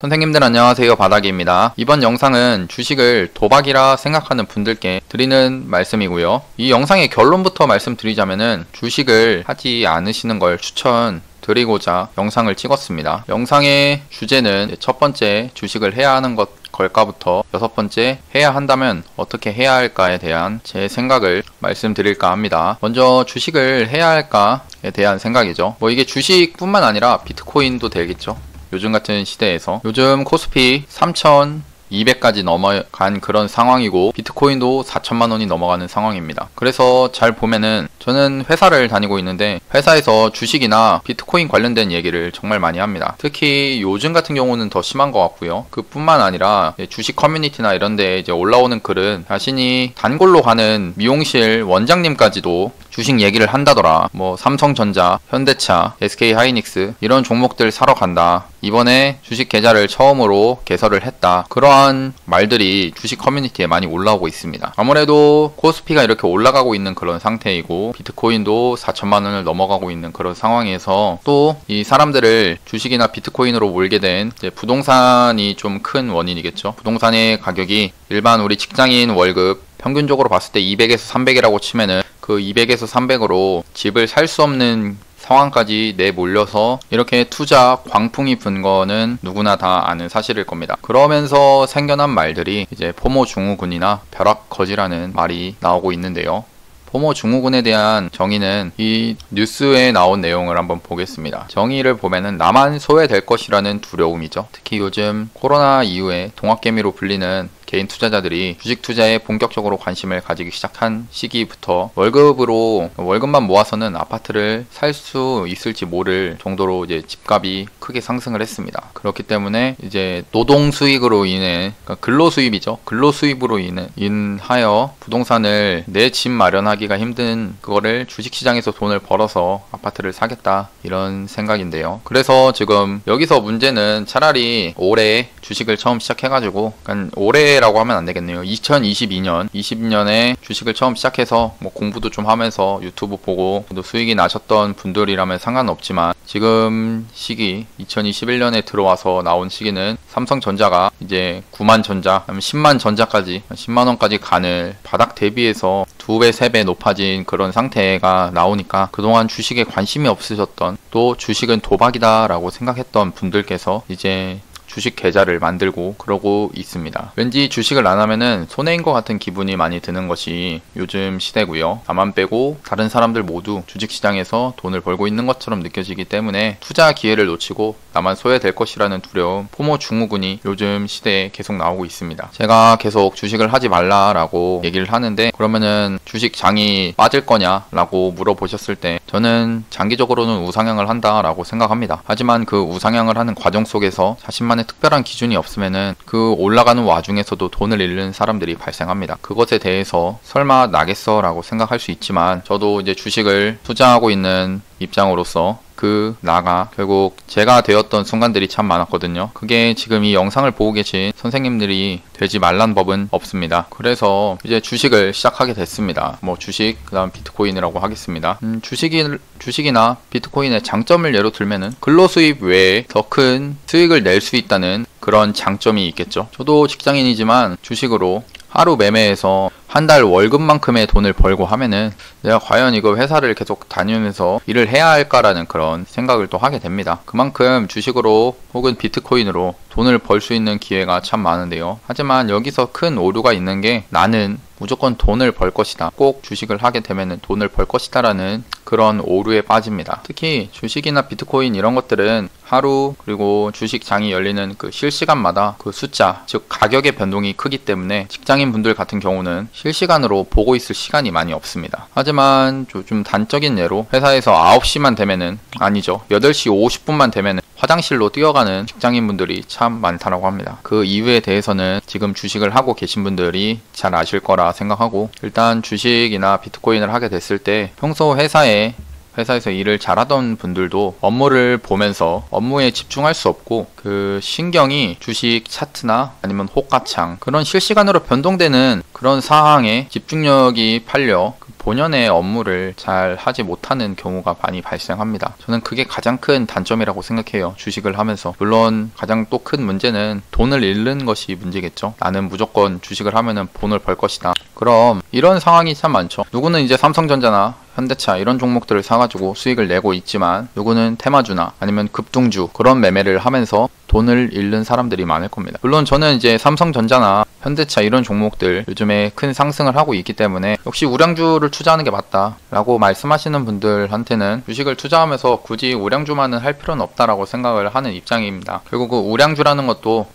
선생님들 안녕하세요, 바닥입니다. 이번 영상은 주식을 도박이라 생각하는 분들께 드리는 말씀이고요. 이 영상의 결론부터 말씀드리자면은 주식을 하지 않으시는 걸 추천드리고자 영상을 찍었습니다. 영상의 주제는 첫 번째, 주식을 해야 하는 것 걸까부터 여섯 번째, 해야 한다면 어떻게 해야 할까에 대한 제 생각을 말씀드릴까 합니다. 먼저 주식을 해야 할까에 대한 생각이죠. 이게 주식뿐만 아니라 비트코인도 되겠죠. 요즘 같은 시대에서 요즘 코스피 3,200까지 넘어간 그런 상황이고 비트코인도 4천만 원이 넘어가는 상황입니다. 그래서 잘 보면은 저는 회사를 다니고 있는데 회사에서 주식이나 비트코인 관련된 얘기를 정말 많이 합니다. 특히 요즘 같은 경우는 더 심한 것 같고요. 그뿐만 아니라 주식 커뮤니티나 이런 데 이제 올라오는 글은 자신이 단골로 가는 미용실 원장님까지도 주식 얘기를 한다더라. 삼성전자, 현대차, SK하이닉스 이런 종목들 사러 간다. 이번에 주식 계좌를 처음으로 개설을 했다. 그러한 말들이 주식 커뮤니티에 많이 올라오고 있습니다. 아무래도 코스피가 이렇게 올라가고 있는 그런 상태이고 비트코인도 4천만 원을 넘어가고 있는 그런 상황에서 또 이 사람들을 주식이나 비트코인으로 몰게 된 부동산이 좀 큰 원인이겠죠. 부동산의 가격이 일반 우리 직장인 월급 평균적으로 봤을 때 200에서 300이라고 치면은 그 200에서 300으로 집을 살 수 없는 상황까지 내몰려서 이렇게 투자 광풍이 분 거는 누구나 다 아는 사실일 겁니다. 그러면서 생겨난 말들이 이제 포모 증후군이나 벼락거지라는 말이 나오고 있는데요. 포모 증후군에 대한 정의는 이 뉴스에 나온 내용을 한번 보겠습니다. 정의를 보면은 나만 소외될 것이라는 두려움이죠. 특히 요즘 코로나 이후에 동학개미로 불리는 개인 투자자들이 주식 투자에 본격적으로 관심을 가지기 시작한 시기부터 월급만 모아서는 아파트를 살 수 있을지 모를 정도로 이제 집값이 크게 상승을 했습니다. 그렇기 때문에 이제 노동 수익으로 인해 근로 수입이죠. 근로 수입으로 인하여 부동산을 내 집 마련하기가 힘든 그거를 주식 시장에서 돈을 벌어서 아파트를 사겠다 이런 생각인데요. 그래서 지금 여기서 문제는 차라리 올해 주식을 처음 시작해가지고 올해라고 하면 안 되겠네요. 2020년에 주식을 처음 시작해서 공부도 좀 하면서 유튜브 보고 또 수익이 나셨던 분들이라면 상관없지만 지금 시기 2021년에 들어와서 나온 시기는 삼성전자가 이제 9만 전자, 10만 전자까지 10만 원까지 가는 바닥 대비해서 2배, 3배 높아진 그런 상태가 나오니까 그동안 주식에 관심이 없으셨던 또 주식은 도박이다 라고 생각했던 분들께서 이제 주식 계좌를 만들고 그러고 있습니다. 왠지 주식을 안 하면은 손해인 것 같은 기분이 많이 드는 것이 요즘 시대고요. 나만 빼고 다른 사람들 모두 주식시장에서 돈을 벌고 있는 것처럼 느껴지기 때문에 투자 기회를 놓치고 나만 소외될 것이라는 두려움, 포모 증후군이 요즘 시대에 계속 나오고 있습니다. 제가 계속 주식을 하지 말라라고 얘기를 하는데 그러면은 주식 장이 빠질 거냐라고 물어보셨을 때 저는 장기적으로는 우상향을 한다라고 생각합니다. 하지만 그 우상향을 하는 과정 속에서 자신만의 특별한 기준이 없으면은 그 올라가는 와중에서도 돈을 잃는 사람들이 발생합니다. 그것에 대해서 설마 나겠어 라고 생각할 수 있지만 저도 이제 주식을 투자하고 있는 입장으로서 그 나가 결국 제가 되었던 순간들이 참 많았거든요. 그게 지금 이 영상을 보고 계신 선생님들이 되지 말란 법은 없습니다. 그래서 이제 주식을 시작하게 됐습니다. 주식 그다음 비트코인이라고 하겠습니다. 주식이나 비트코인의 장점을 예로 들면은 근로수입 외에 더 큰 수익을 낼 수 있다는 그런 장점이 있겠죠. 저도 직장인이지만 주식으로 하루 매매해서 한 달 월급만큼의 돈을 벌고 하면은 내가 과연 이거 회사를 계속 다니면서 일을 해야 할까라는 그런 생각을 또 하게 됩니다. 그만큼 주식으로 혹은 비트코인으로 돈을 벌 수 있는 기회가 참 많은데요. 하지만 여기서 큰 오류가 있는 게 나는 무조건 돈을 벌 것이다. 꼭 주식을 하게 되면 돈을 벌 것이다 라는 그런 오류에 빠집니다. 특히 주식이나 비트코인 이런 것들은 하루 그리고 주식장이 열리는 그 실시간마다 그 숫자, 즉 가격의 변동이 크기 때문에 직장인 분들 같은 경우는 실시간으로 보고 있을 시간이 많이 없습니다. 하지만 좀 단적인 예로 회사에서 9시만 되면은 아니죠. 8시 50분만 되면은 화장실로 뛰어가는 직장인분들이 참 많다고 합니다. 그 이유에 대해서는 지금 주식을 하고 계신 분들이 잘 아실 거라 생각하고 일단 주식이나 비트코인을 하게 됐을 때 평소 회사에서 일을 잘하던 분들도 업무를 보면서 업무에 집중할 수 없고 그 신경이 주식 차트나 아니면 호가창 그런 실시간으로 변동되는 그런 사항에 집중력이 팔려 본연의 업무를 잘 하지 못하는 경우가 많이 발생합니다. 저는 그게 가장 큰 단점이라고 생각해요. 주식을 하면서. 물론 가장 또 큰 문제는 돈을 잃는 것이 문제겠죠. 나는 무조건 주식을 하면은 돈을 벌 것이다. 그럼 이런 상황이 참 많죠. 누구는 이제 삼성전자나 현대차 이런 종목들을 사가지고 수익을 내고 있지만, 누구는 테마주나 아니면 급등주 그런 매매를 하면서 돈을 잃는 사람들이 많을 겁니다. 물론 저는 이제 삼성전자나 현대차 이런 종목들 요즘에 큰 상승을 하고 있기 때문에 역시 우량주를 투자하는 게 맞다라고 말씀하시는 분들한테는 주식을 투자하면서 굳이 우량주만은 할 필요는 없다라고 생각을 하는 입장입니다. 결국 그 우량주라는 것도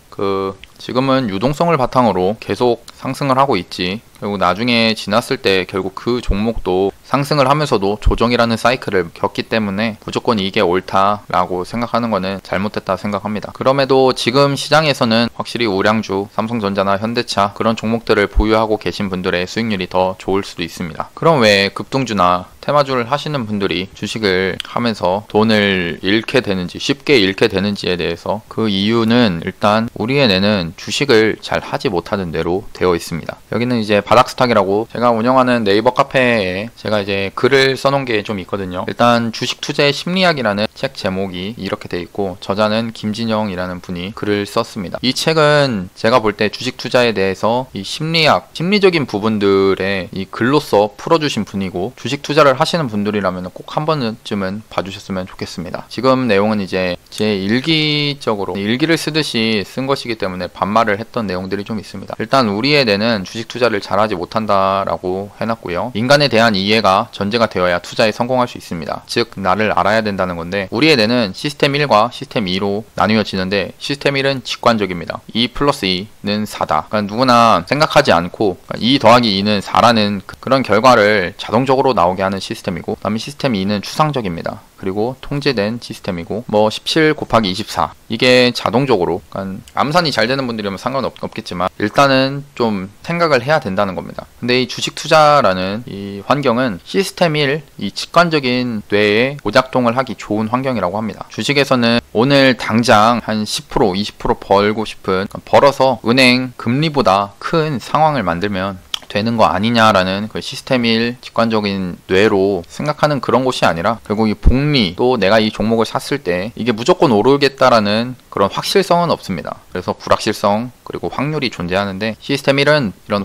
지금은 유동성을 바탕으로 계속 상승을 하고 있지, 결국 나중에 지났을 때 결국 그 종목도 상승을 하면서도 조정이라는 사이클을 겪기 때문에 무조건 이게 옳다라고 생각하는 거는 잘못됐다 생각합니다. 그럼에도 지금 시장에서는 확실히 우량주, 삼성전자나 현대차 그런 종목들을 보유하고 계신 분들의 수익률이 더 좋을 수도 있습니다. 그럼 왜 급등주나 테마주를 하시는 분들이 주식을 하면서 돈을 잃게 되는지, 쉽게 잃게 되는지에 대해서, 그 이유는 일단 우리의 뇌는 주식을 잘 하지 못하는 뇌로 되어 있습니다. 여기는 이제 바닥스탁이라고 제가 운영하는 네이버 카페에 제가 이제 글을 써놓은 게 좀 있거든요. 일단 주식 투자의 심리학이라는 책 제목이 이렇게 돼 있고, 저자는 김진영이라는 분이 글을 썼습니다. 이 책은 제가 볼 때 주식 투자에 대해서 이 심리학, 심리적인 부분들의 이 글로써 풀어주신 분이고, 주식 투자를 하시는 분들이라면 꼭 한 번쯤은 봐주셨으면 좋겠습니다. 지금 내용은 이제 제 일기적으로 일기를 쓰듯이 쓴 것이기 때문에 반말을 했던 내용들이 좀 있습니다. 일단 우리의 뇌는 주식 투자를 잘하지 못한다라고 해놨고요. 인간에 대한 이해가 전제가 되어야 투자에 성공할 수 있습니다. 즉 나를 알아야 된다는 건데, 우리의 뇌는 시스템 1과 시스템 2로 나뉘어지는데, 시스템 1은 직관적입니다. 2 플러스 2는 4다. 그러니까 누구나 생각하지 않고 2 더하기 2는 4라는 그런 결과를 자동적으로 나오게 하는 시스템이고, 그 다음에 시스템 2는 추상적입니다. 그리고 통제된 시스템이고, 17 곱하기 24 이게 자동적으로, 그러니까 암산이 잘 되는 분들이면 상관없겠지만 일단은 좀 생각을 해야 된다는 겁니다. 근데 이 주식 투자라는 이 환경은 시스템 1, 이 직관적인 뇌에 오작동을 하기 좋은 환경이라고 합니다. 주식에서는 오늘 당장 한 10%, 20% 벌고 싶은, 벌어서 은행 금리보다 큰 상황을 만들면 되는 거 아니냐라는 그 시스템 1 직관적인 뇌로 생각하는 그런 곳이 아니라, 결국 이 복리, 또 내가 이 종목을 샀을 때 이게 무조건 오르겠다라는 그런 확실성은 없습니다. 그래서 불확실성 그리고 확률이 존재하는데, 시스템 1은 이런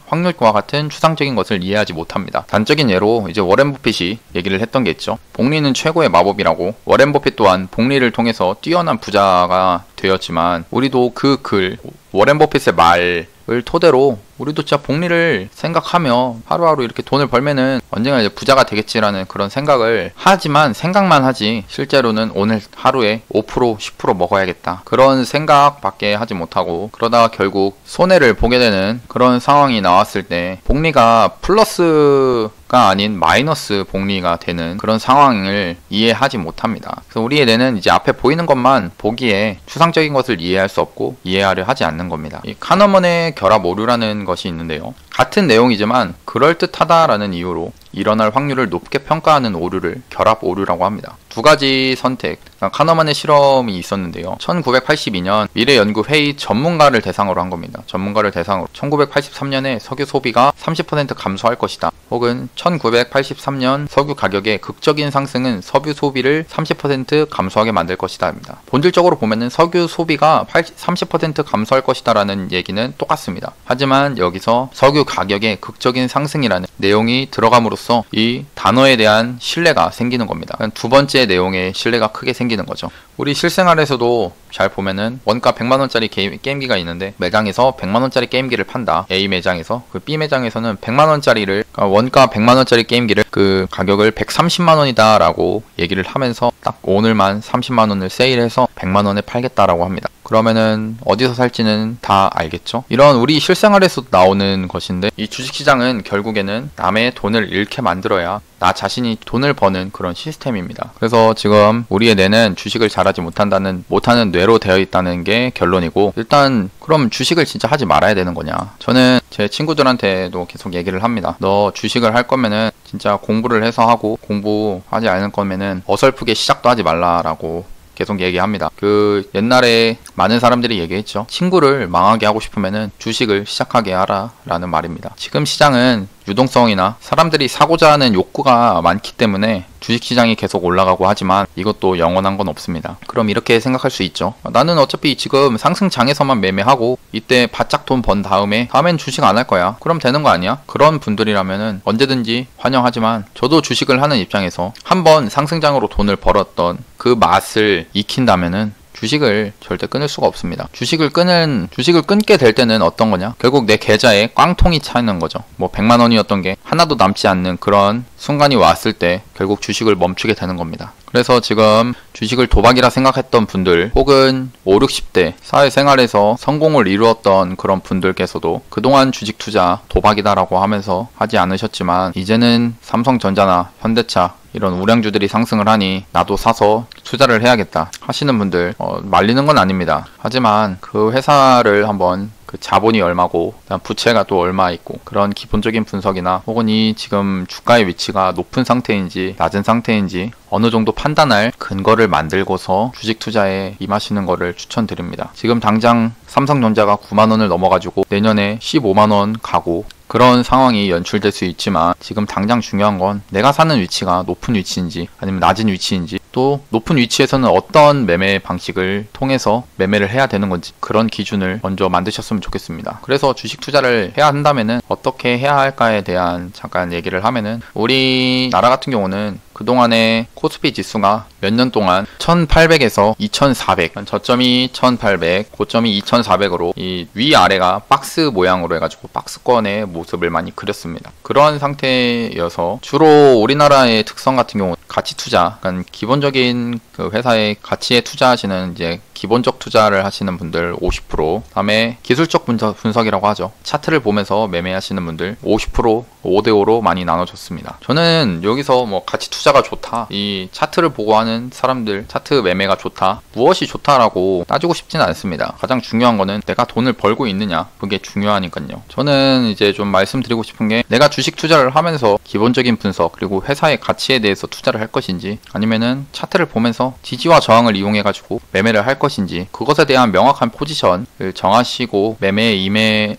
확률과 같은 추상적인 것을 이해하지 못합니다. 단적인 예로 이제 워렌 버핏이 얘기를 했던 게 있죠. 복리는 최고의 마법이라고. 워렌 버핏 또한 복리를 통해서 뛰어난 부자가 되었지만, 우리도 그 글, 워렌 버핏의 말을 토대로 우리도 진짜 복리를 생각하며 하루하루 이렇게 돈을 벌면은 언젠가 이제 부자가 되겠지라는 그런 생각을 하지만, 생각만 하지 실제로는 오늘 하루에 5%, 10% 먹어야겠다 그런 생각밖에 하지 못하고, 그러다가 결국 손해를 보게 되는 그런 상황이 나왔을 때 복리가 플러스가 아닌 마이너스 복리가 되는 그런 상황을 이해하지 못합니다. 그래서 우리의 뇌는 이제 앞에 보이는 것만 보기에 추상적인 것을 이해할 수 없고 이해하려 하지 않는 겁니다. 이 카너먼의 결합 오류라는 것이 있는데요. 같은 내용이지만 그럴듯하다라는 이유로 일어날 확률을 높게 평가하는 오류를 결합 오류라고 합니다. 두 가지 선택, 카너만의 실험이 있었는데요. 1982년 미래연구회의 전문가를 대상으로 한 겁니다. 전문가를 대상으로 1983년에 석유 소비가 30% 감소할 것이다, 혹은 1983년 석유 가격의 극적인 상승은 석유 소비를 30% 감소하게 만들 것이다 입니다. 본질적으로 보면은 석유 소비가 30% 감소할 것이다 라는 얘기는 똑같습니다. 하지만 여기서 석유 가격의 극적인 상승이라는 내용이 들어감으로써 이 단어에 대한 신뢰가 생기는 겁니다. 두 번째 내용에 신뢰가 크게 생기는 거죠. 우리 실생활에서도 잘 보면은 원가 100만원짜리 게임기가 있는데, 매장에서 100만원짜리 게임기를 판다. A 매장에서. 그 B 매장에서는 100만원짜리를, 그러니까 원가 100만원짜리 게임기를 그 가격을 130만원이다 라고 얘기를 하면서 딱 오늘만 30만원을 세일해서 100만원에 팔겠다라고 합니다. 그러면은 어디서 살지는 다 알겠죠? 이런 우리 실생활에서 나오는 것인데, 이 주식시장은 결국에는 남의 돈을 잃게 만들어야 나 자신이 돈을 버는 그런 시스템입니다. 그래서 지금 우리의 뇌는 주식을 잘하지 못하는 뇌로 되어 있다는 게 결론이고, 일단 그럼 주식을 진짜 하지 말아야 되는 거냐? 저는 제 친구들한테도 계속 얘기를 합니다. 너 주식을 할 거면은 진짜 공부를 해서 하고, 공부하지 않을 거면은 어설프게 시작도 하지 말라라고 계속 얘기합니다. 그 옛날에 많은 사람들이 얘기했죠. 친구를 망하게 하고 싶으면은 주식을 시작하게 하라 라는 말입니다. 지금 시장은 유동성이나 사람들이 사고자 하는 욕구가 많기 때문에 주식시장이 계속 올라가고 하지만 이것도 영원한 건 없습니다. 그럼 이렇게 생각할 수 있죠. 나는 어차피 지금 상승장에서만 매매하고 이때 바짝 돈 번 다음엔 주식 안 할 거야. 그럼 되는 거 아니야? 그런 분들이라면은 언제든지 환영하지만 저도 주식을 하는 입장에서 한번 상승장으로 돈을 벌었던 그 맛을 익힌다면은 주식을 절대 끊을 수가 없습니다. 주식을 끊게 될 때는 어떤 거냐? 결국 내 계좌에 꽝통이 차 있는 거죠. 뭐 100만 원이었던 게 하나도 남지 않는 그런 순간이 왔을 때 결국 주식을 멈추게 되는 겁니다. 그래서 지금 주식을 도박이라 생각했던 분들 혹은 5, 60대 사회생활에서 성공을 이루었던 그런 분들께서도 그동안 주식 투자 도박이다라고 하면서 하지 않으셨지만 이제는 삼성전자나 현대차 이런 우량주들이 상승을 하니 나도 사서 투자를 해야겠다 하시는 분들 말리는 건 아닙니다. 하지만 그 회사를 한번 그 자본이 얼마고 부채가 또 얼마 있고 그런 기본적인 분석이나 혹은 이 지금 주가의 위치가 높은 상태인지 낮은 상태인지 어느 정도 판단할 근거를 만들고서 주식 투자에 임하시는 거를 추천드립니다. 지금 당장 삼성전자가 9만 원을 넘어가지고 내년에 15만 원 가고 그런 상황이 연출될 수 있지만 지금 당장 중요한 건 내가 사는 위치가 높은 위치인지 아니면 낮은 위치인지 또 높은 위치에서는 어떤 매매 방식을 통해서 매매를 해야 되는 건지 그런 기준을 먼저 만드셨으면 좋겠습니다. 그래서 주식 투자를 해야 한다면은 어떻게 해야 할까에 대한 잠깐 얘기를 하면은 우리나라 같은 경우는 그동안에 코스피 지수가 몇 년 동안 1800에서 2400 저점이 1800 고점이 2400으로 이 위아래가 박스 모양으로 해가지고 박스권의 모습을 많이 그렸습니다. 그런 상태여서 주로 우리나라의 특성 같은 경우 가치 투자, 그러니까 기본적인 그 회사의 가치에 투자하시는 이제 기본적 투자를 하시는 분들 50%, 다음에 기술적 분석이라고 하죠. 차트를 보면서 매매하시는 분들 50% 5대5로 많이 나눠졌습니다. 저는 여기서 뭐 가치 투자가 좋다, 이 차트를 보고 하는 사람들 차트 매매가 좋다, 무엇이 좋다라고 따지고 싶지는 않습니다. 가장 중요한 거는 내가 돈을 벌고 있느냐, 그게 중요하니까요. 저는 이제 좀 말씀드리고 싶은 게 내가 주식 투자를 하면서 기본적인 분석 그리고 회사의 가치에 대해서 투자를 할 것인지 아니면은 차트를 보면서 지지와 저항을 이용해 가지고 매매를 할 것인지 그것에 대한 명확한 포지션을 정하시고 매매에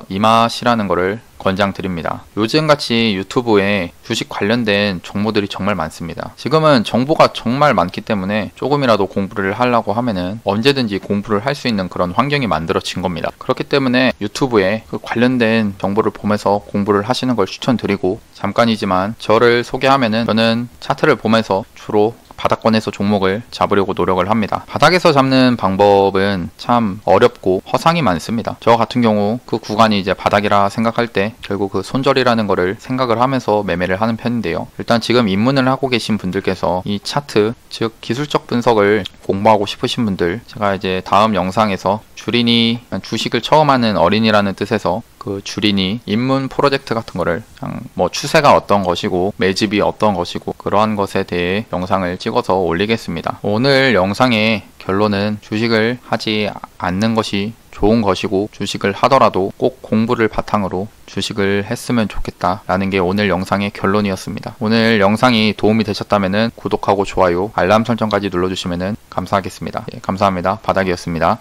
임하시라는 거를 권장드립니다. 요즘같이 유튜브에 주식 관련된 정보들이 정말 많습니다. 지금은 정보가 정말 많기 때문에 조금이라도 공부를 하려고 하면은 언제든지 공부를 할 수 있는 그런 환경이 만들어진 겁니다. 그렇기 때문에 유튜브에 그 관련된 정보를 보면서 공부를 하시는 걸 추천드리고, 잠깐이지만 저를 소개하면은 저는 차트를 보면서 주로 바닥권에서 종목을 잡으려고 노력을 합니다. 바닥에서 잡는 방법은 참 어렵고 허상이 많습니다. 저 같은 경우 그 구간이 이제 바닥이라 생각할 때 결국 그 손절이라는 거를 생각을 하면서 매매를 하는 편인데요. 일단 지금 입문을 하고 계신 분들께서 이 차트, 즉 기술적 분석을 공부하고 싶으신 분들, 제가 이제 다음 영상에서 주린이, 주식을 처음 하는 어린이라는 뜻에서 그 주린이 입문 프로젝트 같은 거를 그냥 뭐 추세가 어떤 것이고 매집이 어떤 것이고 그러한 것에 대해 영상을 찍어서 올리겠습니다. 오늘 영상의 결론은 주식을 하지 않는 것이 좋은 것이고, 주식을 하더라도 꼭 공부를 바탕으로 주식을 했으면 좋겠다라는 게 오늘 영상의 결론이었습니다. 오늘 영상이 도움이 되셨다면 구독하고 좋아요, 알람 설정까지 눌러주시면 감사하겠습니다. 예, 감사합니다. 바닥이었습니다.